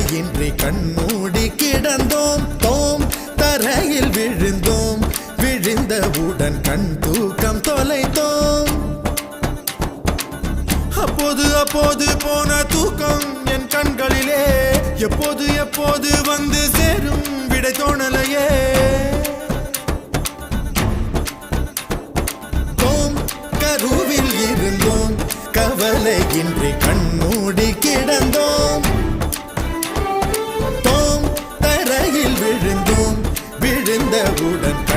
கவலையின்றி கண்மூடி கிடந்தோம். தோம் தரையில் விழுந்தோம். விழுந்தவுடன் கண் தூக்கம் தொலைத்தோம். அப்போது அப்போது போன தூக்கம் என் கண்களிலே எப்போது எப்போது வந்து சேரும் விடை தோணலையே. தோம் கருவில் இருந்தோம். கவலையின்றி கண்மூடி கிடந்தோம். தோம் தரையில் விழுந்தோம். விழுந்தவுடன்